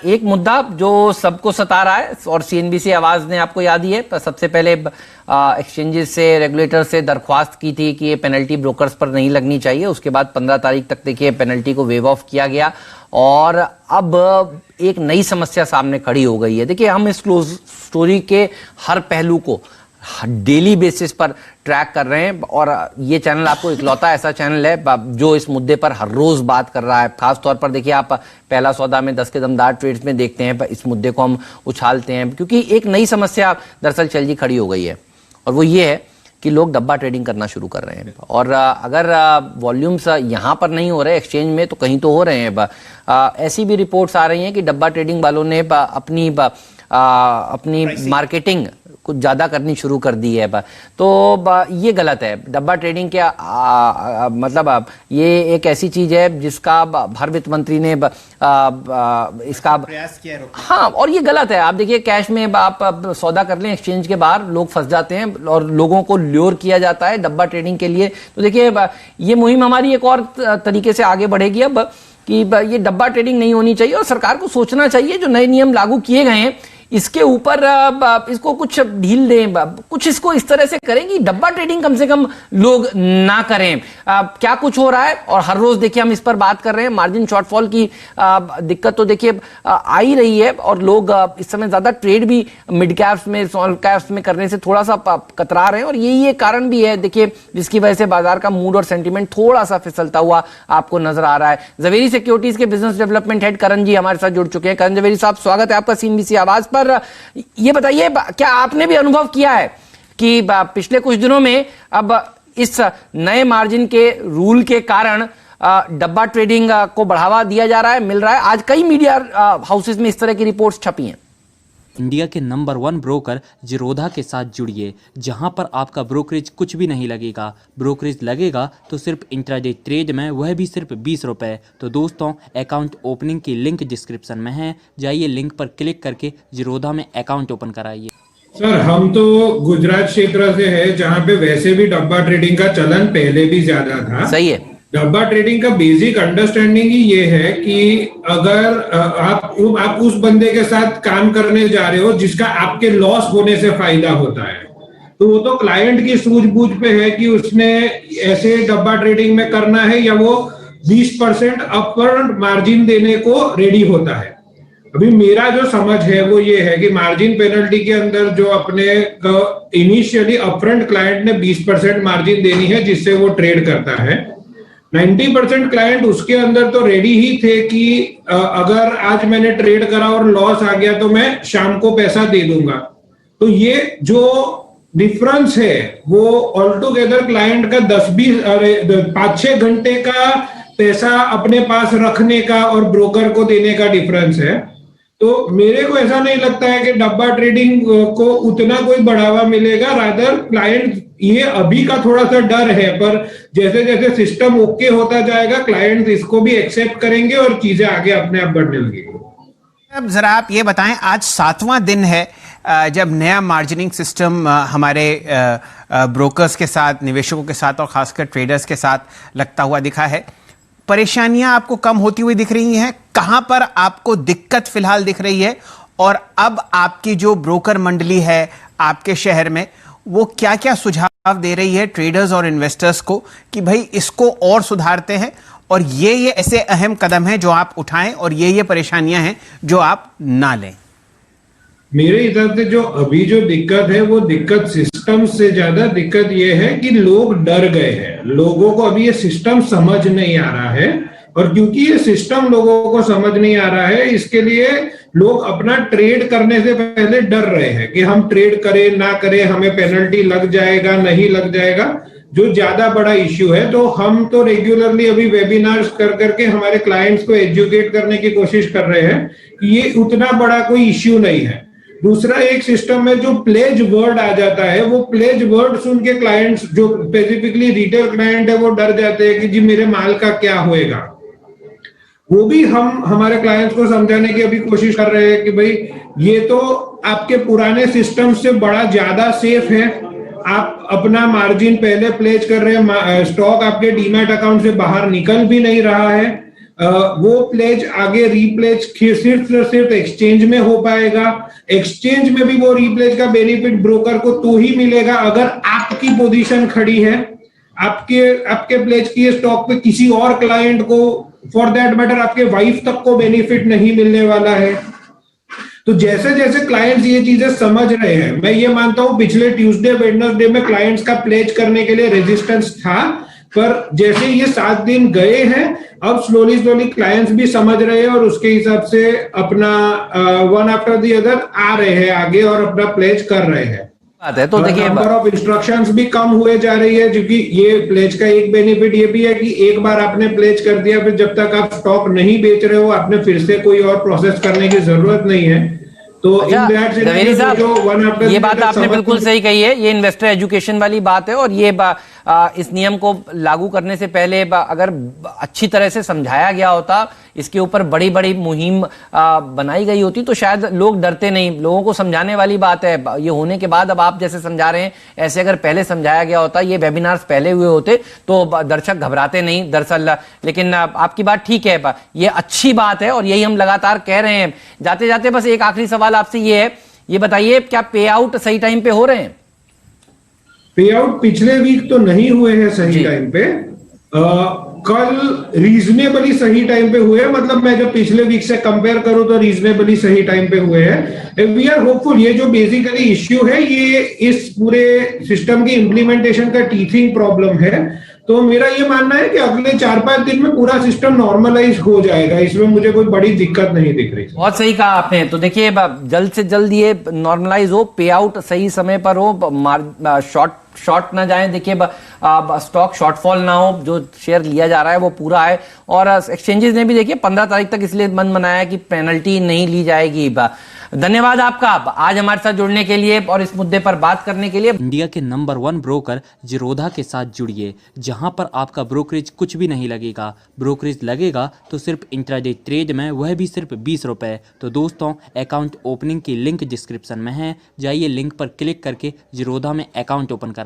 एक मुद्दा जो सबको सता रहा है और सीएनबीसी आवाज ने आपको याद ही है, तो सबसे पहले एक्सचेंजेस से, रेगुलेटर से दरख्वास्त की थी कि ये पेनल्टी ब्रोकर्स पर नहीं लगनी चाहिए। उसके बाद 15 तारीख तक देखिए पेनल्टी को वेव ऑफ किया गया और अब एक नई समस्या सामने खड़ी हो गई है। देखिए, हम इस क्लोज स्टोरी के हर पहलू को डेली बेसिस पर ट्रैक कर रहे हैं और ये चैनल आपको इकलौता ऐसा चैनल है जो इस मुद्दे पर हर रोज बात कर रहा है। खास तौर पर देखिए, आप पहला सौदा में 10 के दमदार ट्रेड्स में देखते हैं, इस मुद्दे को हम उछालते हैं क्योंकि एक नई समस्या दरअसल चल जी खड़ी हो गई है और वो ये है कि लोग डब्बा ट्रेडिंग करना शुरू कर रहे हैं। और अगर वॉल्यूम्स यहाँ पर नहीं हो रहे एक्सचेंज में तो कहीं तो हो रहे हैं। ऐसी भी रिपोर्ट्स आ रही हैं कि डब्बा ट्रेडिंग वालों ने अपनी मार्केटिंग कुछ ज्यादा करनी शुरू कर दी है। तो ये गलत है। डब्बा ट्रेडिंग के मतलब ये एक ऐसी चीज है जिसका हर वित्त मंत्री ने इसका प्रयास किया है। हाँ, और ये गलत है। आप देखिए, कैश में आप सौदा कर लें एक्सचेंज के बाहर, लोग फंस जाते हैं और लोगों को ल्योर किया जाता है डब्बा ट्रेडिंग के लिए। तो देखिए, ये मुहिम हमारी एक और तरीके से आगे बढ़ेगी अब कि ये डब्बा ट्रेडिंग नहीं होनी चाहिए और सरकार को सोचना चाहिए जो नए नियम लागू किए गए हैं इसके ऊपर इसको कुछ ढील दें, कुछ इसको इस तरह से करें कि डब्बा ट्रेडिंग कम से कम लोग ना करें। क्या कुछ हो रहा है और हर रोज देखिए हम इस पर बात कर रहे हैं। मार्जिन शॉर्टफॉल की दिक्कत तो देखिए आ ही रही है और लोग इस समय ज्यादा ट्रेड भी मिड कैप्स में, स्मॉल कैप्स में करने से थोड़ा सा कतरा रहे हैं और यही एक कारण भी है देखिए जिसकी वजह से बाजार का मूड और सेंटीमेंट थोड़ा सा फिसलता हुआ आपको नजर आ रहा है। जवेरी सिक्योरिटीज के बिजनेस डेवलपमेंट हेड करण जी हमारे साथ जुड़ चुके हैं। करण जवेरी साहब, स्वागत है आपका सीएनबीसी आवाज पर। ये बताइए, क्या आपने भी अनुभव किया है कि पिछले कुछ दिनों में अब इस नए मार्जिन के रूल के कारण डब्बा ट्रेडिंग को बढ़ावा दिया जा रहा है, मिल रहा है? आज कई मीडिया हाउसेस में इस तरह की रिपोर्ट्स छपी हैं। इंडिया के नंबर 1 ब्रोकर जीरोधा के साथ जुड़िए, जहां पर आपका ब्रोकरेज कुछ भी नहीं लगेगा। ब्रोकरेज लगेगा तो सिर्फ इंट्राडे ट्रेड में, वह भी सिर्फ 20 रुपये। तो दोस्तों, अकाउंट ओपनिंग की लिंक डिस्क्रिप्शन में है, जाइए लिंक पर क्लिक करके जीरोधा में अकाउंट ओपन कराइए। सर, हम तो गुजरात क्षेत्र से है जहां पे वैसे भी डब्बा ट्रेडिंग का चलन पहले भी ज्यादा था। सही है। डब्बा ट्रेडिंग का बेसिक अंडरस्टैंडिंग ही ये है कि अगर आप उस बंदे के साथ काम करने जा रहे हो जिसका आपके लॉस होने से फायदा होता है, तो वो तो क्लाइंट की सूझबूझ पे है कि उसने ऐसे डब्बा ट्रेडिंग में करना है या वो 20% अपफ्रंट मार्जिन देने को रेडी होता है। अभी मेरा जो समझ है वो ये है कि मार्जिन पेनल्टी के अंदर जो अपने इनिशियली अपफ्रंट क्लाइंट ने 20% मार्जिन देनी है जिससे वो ट्रेड करता है। 90% क्लाइंट उसके अंदर तो रेडी ही थे कि अगर आज मैंने ट्रेड करा और लॉस आ गया तो मैं शाम को पैसा दे दूंगा। तो ये जो डिफरेंस है वो ऑल टुगेदर क्लाइंट का 5-6 घंटे का पैसा अपने पास रखने का और ब्रोकर को देने का डिफरेंस है। तो मेरे को ऐसा नहीं लगता है कि डब्बा ट्रेडिंग को उतना कोई बढ़ावा मिलेगा। रादर क्लाइंट, ये अभी का थोड़ा सा डर है, पर जैसे जैसे सिस्टम ओके होता जाएगा क्लाइंट इसको भी एक्सेप्ट करेंगे और चीजें आगे अपने आप बढ़ने लगेगी। अब जरा आप ये बताएं, आज 7वां दिन है जब नया मार्जिनिंग सिस्टम हमारे ब्रोकर्स के साथ, निवेशकों के साथ और खासकर ट्रेडर्स के साथ लगता हुआ दिखा है। परेशानियां आपको कम होती हुई दिख रही हैं? कहां पर आपको दिक्कत फिलहाल दिख रही है? और अब आपकी जो ब्रोकर मंडली है आपके शहर में, वो क्या क्या सुझाव दे रही है ट्रेडर्स और इन्वेस्टर्स को कि भाई इसको और सुधारते हैं और ये ऐसे अहम कदम हैं जो आप उठाएं और ये परेशानियां हैं जो आप ना लें? मेरे हिसाब से जो अभी जो दिक्कत है वो दिक्कत सिस्टम से ज्यादा दिक्कत ये है कि लोग डर गए हैं। लोगों को अभी ये सिस्टम समझ नहीं आ रहा है और क्योंकि ये सिस्टम लोगों को समझ नहीं आ रहा है इसके लिए लोग अपना ट्रेड करने से पहले डर रहे हैं कि हम ट्रेड करें ना करें, हमें पेनल्टी लग जाएगा नहीं लग जाएगा, जो ज्यादा बड़ा इश्यू है। तो हम तो रेगुलरली अभी वेबिनार्स कर करके हमारे क्लाइंट्स को एजुकेट करने की कोशिश कर रहे हैं कि ये उतना बड़ा कोई इश्यू नहीं है। दूसरा, एक सिस्टम में जो प्लेज वर्ड आ जाता है, वो प्लेज वर्ड सुन के क्लाइंट्स जो स्पेसिफिकली रिटेल क्लाइंट है वो डर जाते हैं कि जी मेरे माल का क्या होएगा। वो भी हम हमारे क्लाइंट्स को समझाने की अभी कोशिश कर रहे हैं कि भाई ये तो आपके पुराने सिस्टम से बड़ा ज्यादा सेफ है। आप अपना मार्जिन पहले प्लेज कर रहे हैं, स्टॉक आपके डीमैट अकाउंट से बाहर निकल भी नहीं रहा है। वो प्लेज आगे रीप्लेज सिर्फ एक्सचेंज में हो पाएगा। एक्सचेंज में भी वो रीप्लेज का बेनिफिट ब्रोकर को तो ही मिलेगा अगर आपकी पोजीशन खड़ी है, आपके प्लेज की स्टॉक पे किसी और क्लाइंट को, फॉर दैट मैटर आपके वाइफ तक को बेनिफिट नहीं मिलने वाला है। तो जैसे जैसे क्लाइंट्स ये चीजें समझ रहे हैं, मैं ये मानता हूं पिछले ट्यूसडे वेडनेसडे में क्लाइंट्स का प्लेज करने के लिए रेजिस्टेंस था, पर जैसे ये 7 दिन गए हैं अब स्लोली क्लाइंट्स भी समझ रहे हैं और उसके हिसाब से अपना वन आफ्टर द अदर आ रहे हैं आगे और अपना प्लेज कर रहे हैं। बात है तो देखिए नंबर ऑफ इंस्ट्रक्शंस भी कम हुए जा रही है, क्योंकि ये प्लेज का एक बेनिफिट ये भी है कि एक बार आपने प्लेज कर दिया, फिर जब तक आप स्टॉक नहीं बेच रहे हो आपने फिर से कोई और प्रोसेस करने की जरूरत नहीं है। तो जवेरी साहब ये बात आपने बिल्कुल सही कही है, ये इन्वेस्टर एजुकेशन वाली बात है और ये इस नियम को लागू करने से पहले अगर अच्छी तरह से समझाया गया होता, इसके ऊपर बड़ी बड़ी मुहिम बनाई गई होती तो शायद लोग डरते नहीं। लोगों को समझाने वाली बात है, ये होने के बाद अब आप जैसे समझा रहे हैं ऐसे अगर पहले समझाया गया होता, ये वेबिनार्स पहले हुए होते तो दर्शक घबराते नहीं दरअसल। लेकिन आपकी बात ठीक है, ये अच्छी बात है और यही हम लगातार कह रहे हैं। जाते जाते बस एक आखिरी सवाल आपसे ये है, ये बताइए क्या पे आउट सही टाइम पे हो रहे हैं? पे आउट पिछले वीक तो नहीं हुए हैं सही टाइम पे, कल रीजनेबली सही टाइम पे हुए हैं, मतलब मैं जब पिछले वीक से कंपेयर करूं तो रीजनेबली सही टाइम पे हुए हैं। वी आर होपफुल, ये जो बेसिकली इश्यू है ये इस पूरे सिस्टम की इंप्लीमेंटेशन का टीचिंग प्रॉब्लम है, तो मेरा ये मानना है कि अगले 4-5 दिन में पूरा सिस्टम नॉर्मलाइज हो जाएगा, इसमें मुझे कोई बड़ी दिक्कत नहीं दिख रही। बहुत सही कहा आपने। तो देखिए जल्द से जल्द ये नॉर्मलाइज हो, पे आउट सही समय पर हो, शॉर्ट ना जाएं, देखिए स्टॉक शॉर्टफॉल ना हो, जो शेयर लिया जा रहा है वो पूरा है। और एक्सचेंजेस ने भी देखिए 15 तारीख तक इसलिए मन बनाया कि पेनल्टी नहीं ली जाएगी। धन्यवाद आपका आज हमारे साथ जुड़ने के लिए और इस मुद्दे पर बात करने के लिए। इंडिया के नंबर 1 ब्रोकर जिरोधा के साथ जुड़िए, जहां पर आपका ब्रोकरेज कुछ भी नहीं लगेगा। ब्रोकरेज लगेगा तो सिर्फ इंट्राडे ट्रेड में, वह भी सिर्फ 20 रुपए। तो दोस्तों अकाउंट ओपनिंग की लिंक डिस्क्रिप्शन में है, जाइए लिंक पर क्लिक करके जिरोधा में अकाउंट ओपन कराइए।